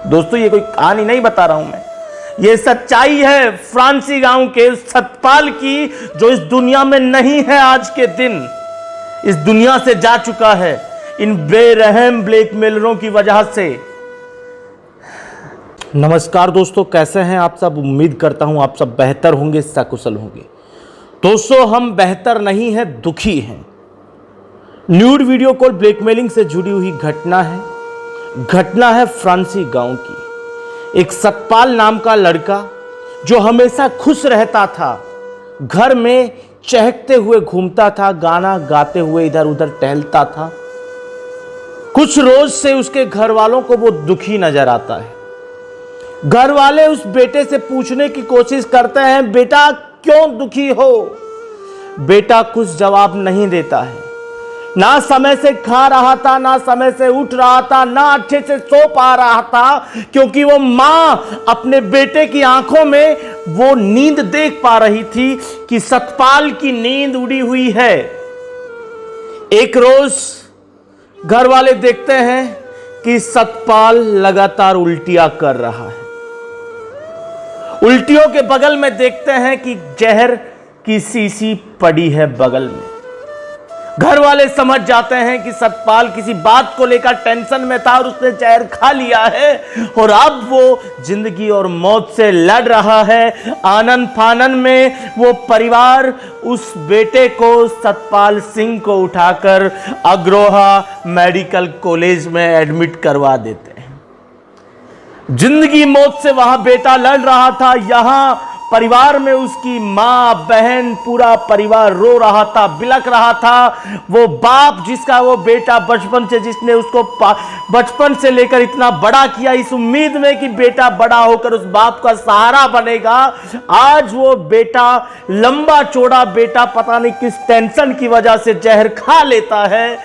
दोस्तों ये कोई कहानी नहीं बता रहा हूं मैं, ये सच्चाई है फ्रांसी गांव के सतपाल की, जो इस दुनिया में नहीं है आज के दिन, इस दुनिया से जा चुका है इन बेरहम ब्लैकमेलरों की वजह से। नमस्कार दोस्तों, कैसे हैं आप सब? उम्मीद करता हूं आप सब बेहतर होंगे, सकुशल होंगे। दोस्तों हम बेहतर नहीं हैं, दुखी हैं। न्यूड वीडियो कॉल ब्लैकमेलिंग से जुड़ी हुई घटना है फ्रांसी गांव की। एक सतपाल नाम का लड़का जो हमेशा खुश रहता था, घर में चहकते हुए घूमता था, गाना गाते हुए इधर उधर टहलता था। कुछ रोज से उसके घर वालों को वो दुखी नजर आता है। घर वाले उस बेटे से पूछने की कोशिश करते हैं, बेटा क्यों दुखी हो? बेटा कुछ जवाब नहीं देता है। ना समय से खा रहा था, ना समय से उठ रहा था, ना अच्छे से सो पा रहा था, क्योंकि वो मां अपने बेटे की आंखों में वो नींद देख पा रही थी कि सतपाल की नींद उड़ी हुई है। एक रोज घर वाले देखते हैं कि सतपाल लगातार उल्टियां कर रहा है। उल्टियों के बगल में देखते हैं कि जहर की शीशी पड़ी है बगल में। घर वाले समझ जाते हैं कि सतपाल किसी बात को लेकर टेंशन में था और उसने जहर खा लिया है और अब वो जिंदगी और मौत से लड़ रहा है। आनंद फानन में वो परिवार उस बेटे को, सतपाल सिंह को उठाकर अग्रोहा मेडिकल कॉलेज में एडमिट करवा देते हैं। जिंदगी मौत से वहां बेटा लड़ रहा था, यहां परिवार में उसकी मां, बहन, पूरा परिवार रो रहा था, बिलख रहा था। वो बाप जिसका वो बेटा बचपन से, जिसने उसको बचपन से लेकर इतना बड़ा किया इस उम्मीद में कि बेटा बड़ा होकर उस बाप का सहारा बनेगा, आज वो बेटा, लंबा चौड़ा बेटा, पता नहीं किस टेंशन की वजह से जहर खा लेता है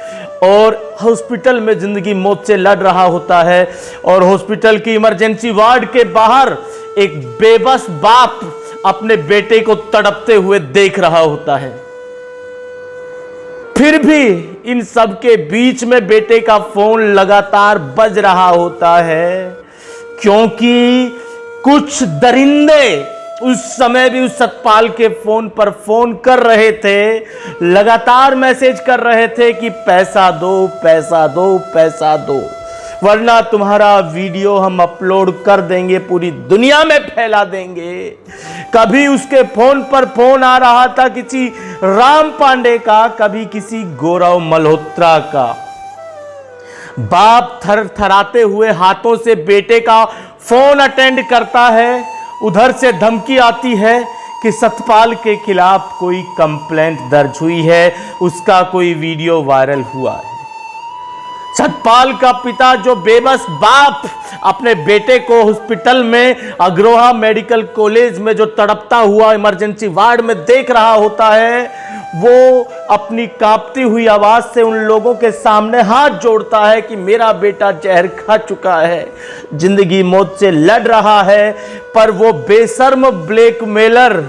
और हॉस्पिटल में जिंदगी मौत से लड़ रहा होता है। और हॉस्पिटल की इमरजेंसी वार्ड के बाहर एक बेबस बाप अपने बेटे को तड़पते हुए देख रहा होता है। फिर भी इन सब के बीच में बेटे का फोन लगातार बज रहा होता है, क्योंकि कुछ दरिंदे उस समय भी उस सतपाल के फोन पर फोन कर रहे थे, लगातार मैसेज कर रहे थे कि पैसा दो, पैसा दो, पैसा दो, वरना तुम्हारा वीडियो हम अपलोड कर देंगे, पूरी दुनिया में फैला देंगे। कभी उसके फोन पर फोन आ रहा था किसी राम पांडे का, कभी किसी गौरव मल्होत्रा का। बाप थर थराते हुए हाथों से बेटे का फोन अटेंड करता है। उधर से धमकी आती है कि सतपाल के खिलाफ कोई कंप्लेंट दर्ज हुई है, उसका कोई वीडियो वायरल हुआ है। सतपाल का पिता, जो बेबस बाप अपने बेटे को हॉस्पिटल में, अग्रोहा मेडिकल कॉलेज में जो तड़पता हुआ इमरजेंसी वार्ड में देख रहा होता है, वो अपनी कांपती हुई आवाज से उन लोगों के सामने हाथ जोड़ता है कि मेरा बेटा जहर खा चुका है, जिंदगी मौत से लड़ रहा है। पर वो बेशर्म ब्लैकमेलर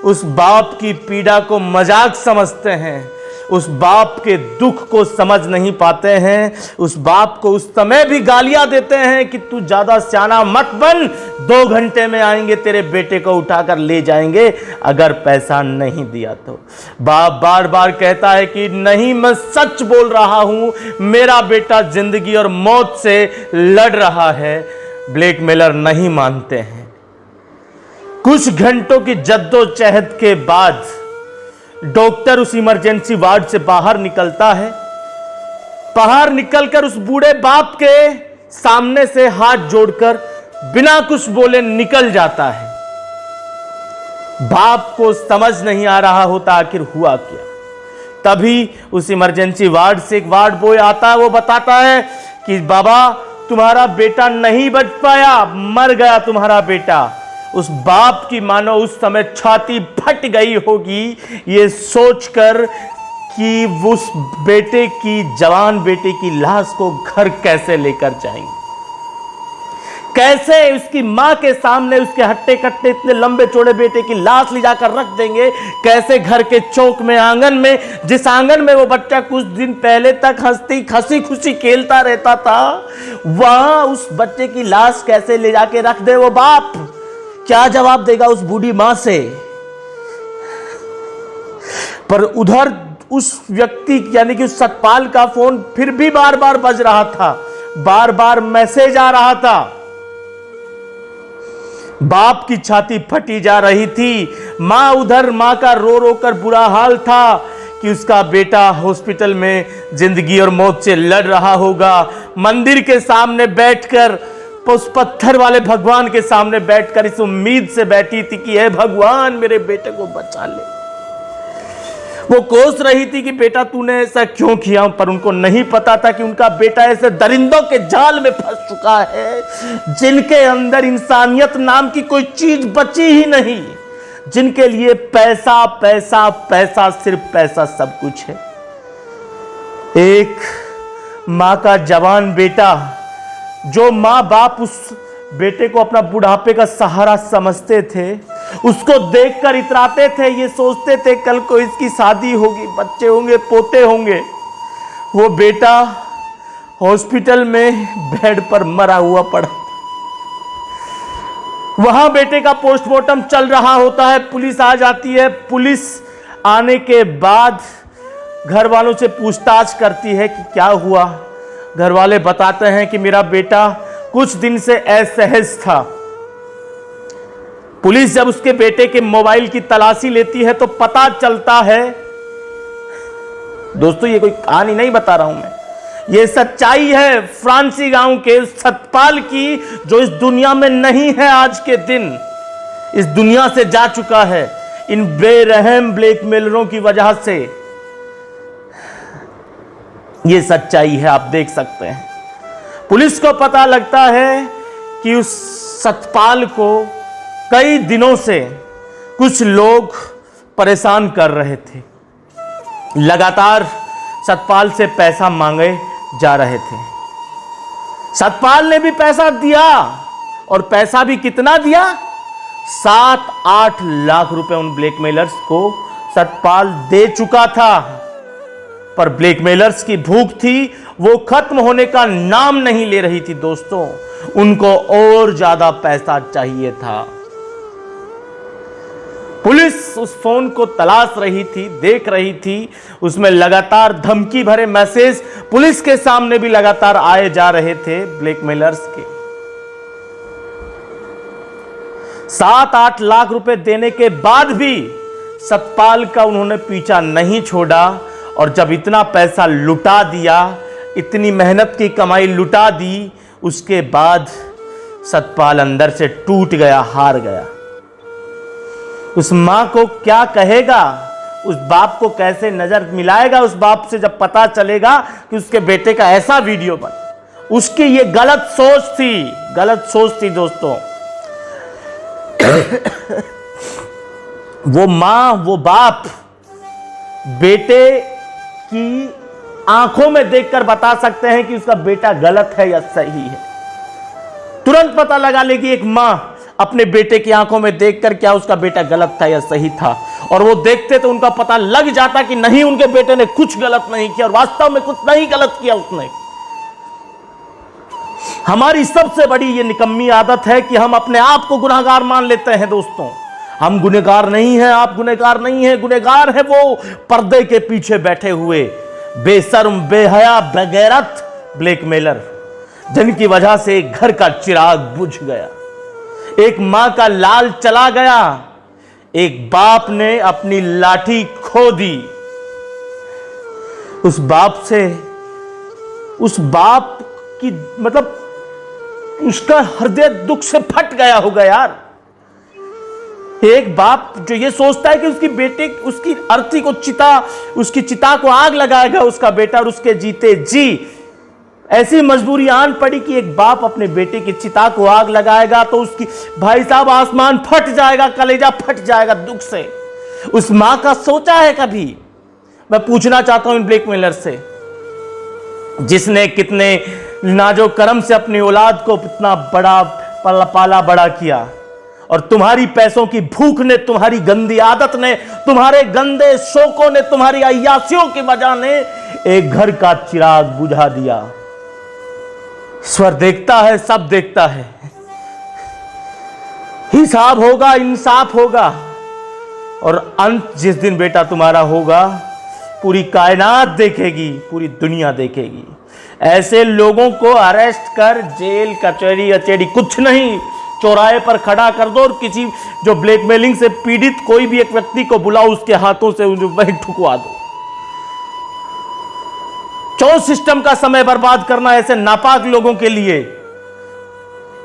उस बाप की पीड़ा को मजाक समझते हैं, उस बाप के दुख को समझ नहीं पाते हैं। उस बाप को उस समय भी गालियां देते हैं कि तू ज्यादा सियाना मत बन, 2 घंटे में आएंगे, तेरे बेटे को उठाकर ले जाएंगे अगर पैसा नहीं दिया तो। बाप बार बार कहता है कि नहीं, मैं सच बोल रहा हूं, मेरा बेटा जिंदगी और मौत से लड़ रहा है। ब्लैकमेलर नहीं मानते हैं। कुछ घंटों की जद्दोजहद के बाद डॉक्टर उस इमरजेंसी वार्ड से बाहर निकलता है। बाहर निकलकर उस बूढ़े बाप के सामने से हाथ जोड़कर बिना कुछ बोले निकल जाता है। बाप को समझ नहीं आ रहा होता आखिर हुआ क्या। तभी उस इमरजेंसी वार्ड से एक वार्ड बॉय आता है। वो बताता है कि बाबा, तुम्हारा बेटा नहीं बच पाया, मर गया तुम्हारा बेटा। उस बाप की मानो उस समय छाती फट गई होगी ये सोचकर कि उस बेटे की, जवान बेटे की लाश को घर कैसे लेकर जाएंगे, कैसे उसकी मां के सामने उसके हट्टे कट्टे इतने लंबे चौड़े बेटे की लाश ले जाकर रख देंगे, कैसे घर के चौक में, आंगन में, जिस आंगन में वो बच्चा कुछ दिन पहले तक हंसी खुशी खेलता रहता था, वहां उस बच्चे की लाश कैसे ले जाके रख दे वो बाप? क्या जवाब देगा उस बूढ़ी मां से? पर उधर उस व्यक्ति यानी कि उस सतपाल का फोन फिर भी बार बार बज रहा था, बार बार मैसेज आ रहा था। बाप की छाती फटी जा रही थी। मां का रो रो कर बुरा हाल था कि उसका बेटा हॉस्पिटल में जिंदगी और मौत से लड़ रहा होगा। मंदिर के सामने बैठकर, उस पत्थर वाले भगवान के सामने बैठकर इस उम्मीद से बैठी थी कि हे भगवान मेरे बेटे को बचा ले। वो कोस रही थी कि बेटा तूने ऐसा क्यों किया, पर उनको नहीं पता था कि उनका बेटा ऐसे दरिंदों के जाल में फंस चुका है जिनके अंदर इंसानियत नाम की कोई चीज बची ही नहीं, जिनके लिए पैसा पैसा पैसा, सिर्फ पैसा सब कुछ है। एक मां का जवान बेटा, जो मां बाप उस बेटे को अपना बुढ़ापे का सहारा समझते थे, उसको देखकर इतराते थे, ये सोचते थे कल को इसकी शादी होगी, बच्चे होंगे, पोते होंगे। वो बेटा हॉस्पिटल में बेड पर मरा हुआ पड़ा, वहां बेटे का पोस्टमार्टम चल रहा होता है। पुलिस आ जाती है। पुलिस आने के बाद घर वालों से पूछताछ करती है कि क्या हुआ। घर वाले बताते हैं कि मेरा बेटा कुछ दिन से असहज था। पुलिस जब उसके बेटे के मोबाइल की तलाशी लेती है तो पता चलता है, दोस्तों ये कोई कहानी नहीं बता रहा हूं मैं, ये सच्चाई है फ्रांसी गांव के सतपाल की, जो इस दुनिया में नहीं है आज के दिन, इस दुनिया से जा चुका है इन बेरहम ब्लैकमेलरों की वजह से। ये सच्चाई है, आप देख सकते हैं। पुलिस को पता लगता है कि उस सतपाल को कई दिनों से कुछ लोग परेशान कर रहे थे, लगातार सतपाल से पैसा मांगे जा रहे थे। सतपाल ने भी पैसा दिया, और पैसा भी कितना दिया, 7-8 लाख रुपए उन ब्लैकमेलर्स को सतपाल दे चुका था। पर ब्लैकमेलर्स की भूख थी, वो खत्म होने का नाम नहीं ले रही थी दोस्तों, उनको और ज्यादा पैसा चाहिए था। पुलिस उस फोन को तलाश रही थी, देख रही थी, उसमें लगातार धमकी भरे मैसेज पुलिस के सामने भी लगातार आए जा रहे थे ब्लैकमेलर्स के। 7-8 लाख रुपए देने के बाद भी सतपाल का उन्होंने पीछा नहीं छोड़ा, और जब इतना पैसा लुटा दिया, इतनी मेहनत की कमाई लुटा दी, उसके बाद सतपाल अंदर से टूट गया, हार गया। उस मां को क्या कहेगा, उस बाप को कैसे नजर मिलाएगा उस बाप से जब पता चलेगा कि उसके बेटे का ऐसा वीडियो बना। उसकी ये गलत सोच थी दोस्तों। वो मां, वो बाप बेटे की आंखों में देखकर बता सकते हैं कि उसका बेटा गलत है या सही है। तुरंत पता लगा लेगी एक मां अपने बेटे की आंखों में देखकर क्या उसका बेटा गलत था या सही था। और वो देखते तो उनका पता लग जाता कि नहीं, उनके बेटे ने कुछ गलत नहीं किया, और वास्तव में कुछ नहीं गलत किया उसने। हमारी सबसे बड़ी ये निकम्मी आदत है कि हम अपने आप को गुनहगार मान लेते हैं दोस्तों। हम गुनहगार नहीं हैं, आप गुनहगार नहीं हैं, गुनहगार है वो पर्दे के पीछे बैठे हुए बेशर्म, बेहया, बेगैरत ब्लैकमेलर, जिनकी वजह से एक घर का चिराग बुझ गया, एक मां का लाल चला गया, एक बाप ने अपनी लाठी खो दी। उस बाप की मतलब उसका हृदय दुख से फट गया होगा यार। एक बाप जो ये सोचता है कि उसकी अर्थी को उसकी चिता को आग लगाएगा उसका बेटा, और उसके जीते जी ऐसी मजबूरी आन पड़ी कि एक बाप अपने बेटे की चिता को आग लगाएगा तो उसकी भाई साहब आसमान फट जाएगा, कलेजा फट जाएगा दुख से। उस मां का सोचा है कभी? मैं पूछना चाहता हूं इन ब्लैकमेलर से, जिसने कितने नाजो करम से अपनी औलाद को इतना बड़ा पाला बड़ा किया, और तुम्हारी पैसों की भूख ने, तुम्हारी गंदी आदत ने, तुम्हारे गंदे शौकों ने, तुम्हारी अय्यासियों की वजह ने एक घर का चिराग बुझा दिया। ईश्वर देखता है, सब देखता है। हिसाब होगा, इंसाफ होगा, और अंत जिस दिन बेटा तुम्हारा होगा, पूरी कायनात देखेगी, पूरी दुनिया देखेगी। ऐसे लोगों को अरेस्ट कर जेल, कचहरी अचेरी कुछ नहीं, चौराहे पर खड़ा कर दो और किसी जो ब्लैकमेलिंग से पीड़ित कोई भी एक व्यक्ति को बुलाओ, उसके हाथों से वही ठुकवा दो। क्यों सिस्टम का समय बर्बाद करना ऐसे नापाक लोगों के लिए?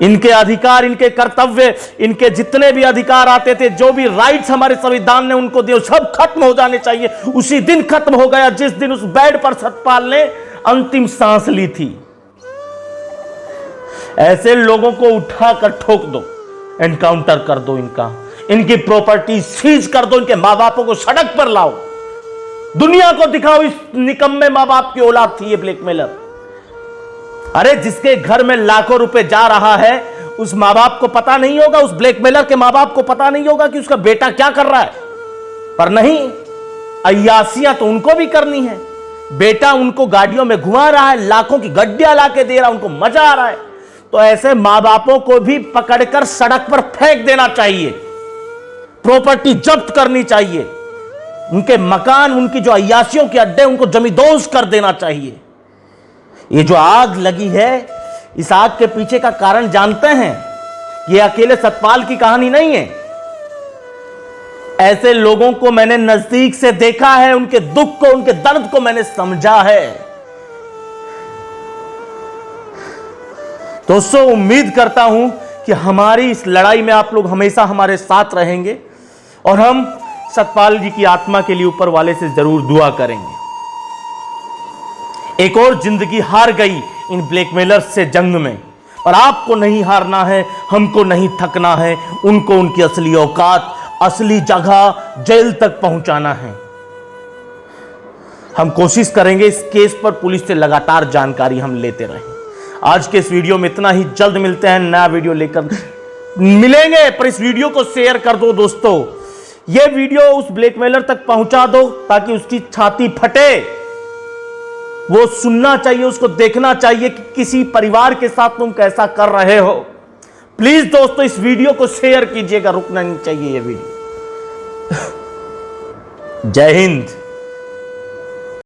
इनके अधिकार, इनके कर्तव्य, इनके जितने भी अधिकार आते थे, जो भी राइट्स हमारे संविधान ने उनको दिए, सब खत्म हो जाने चाहिए। उसी दिन खत्म हो गया जिस दिन उस बेड पर सतपाल ने अंतिम सांस ली थी। ऐसे लोगों को उठाकर ठोक दो, एनकाउंटर कर दो, इनकी प्रॉपर्टी सीज कर दो, इनके मां बापों को सड़क पर लाओ, दुनिया को दिखाओ इस निकम्मे मां बाप की औलाद थी ये ब्लैकमेलर। अरे जिसके घर में लाखों रुपए जा रहा है, उस मां बाप को पता नहीं होगा, उस ब्लैकमेलर के मां बाप को पता नहीं होगा कि उसका बेटा क्या कर रहा है? पर नहीं, अय्यासियां तो उनको भी करनी है। बेटा उनको गाड़ियों में घुमा रहा है, लाखों की गड्डियां लाके दे रहा है, उनको मजा आ रहा है, तो ऐसे मां बापों को भी पकड़कर सड़क पर फेंक देना चाहिए, प्रॉपर्टी जब्त करनी चाहिए, उनके मकान, उनकी जो अय्यासियों के अड्डे, उनको जमींदोज कर देना चाहिए। ये जो आग लगी है, इस आग के पीछे का कारण जानते हैं? ये अकेले सतपाल की कहानी नहीं है। ऐसे लोगों को मैंने नजदीक से देखा है, उनके दुख को, उनके दर्द को मैंने समझा है। दोस्तों, उम्मीद करता हूं कि हमारी इस लड़ाई में आप लोग हमेशा हमारे साथ रहेंगे, और हम सतपाल जी की आत्मा के लिए ऊपर वाले से जरूर दुआ करेंगे। एक और जिंदगी हार गई इन ब्लैकमेलर्स से जंग में, और आपको नहीं हारना है, हमको नहीं थकना है, उनको उनकी असली औकात, असली जगह, जेल तक पहुंचाना है। हम कोशिश करेंगे इस केस पर पुलिस से लगातार जानकारी हम लेते रहें। आज के इस वीडियो में इतना ही, जल्द मिलते हैं, नया वीडियो लेकर मिलेंगे। पर इस वीडियो को शेयर कर दो दोस्तों, ये वीडियो उस ब्लैकमेलर तक पहुंचा दो ताकि उसकी छाती फटे। वो सुनना चाहिए, उसको देखना चाहिए कि किसी परिवार के साथ तुम कैसा कर रहे हो। प्लीज दोस्तों, इस वीडियो को शेयर कीजिएगा, रुकना नहीं चाहिए ये वीडियो। जय हिंद।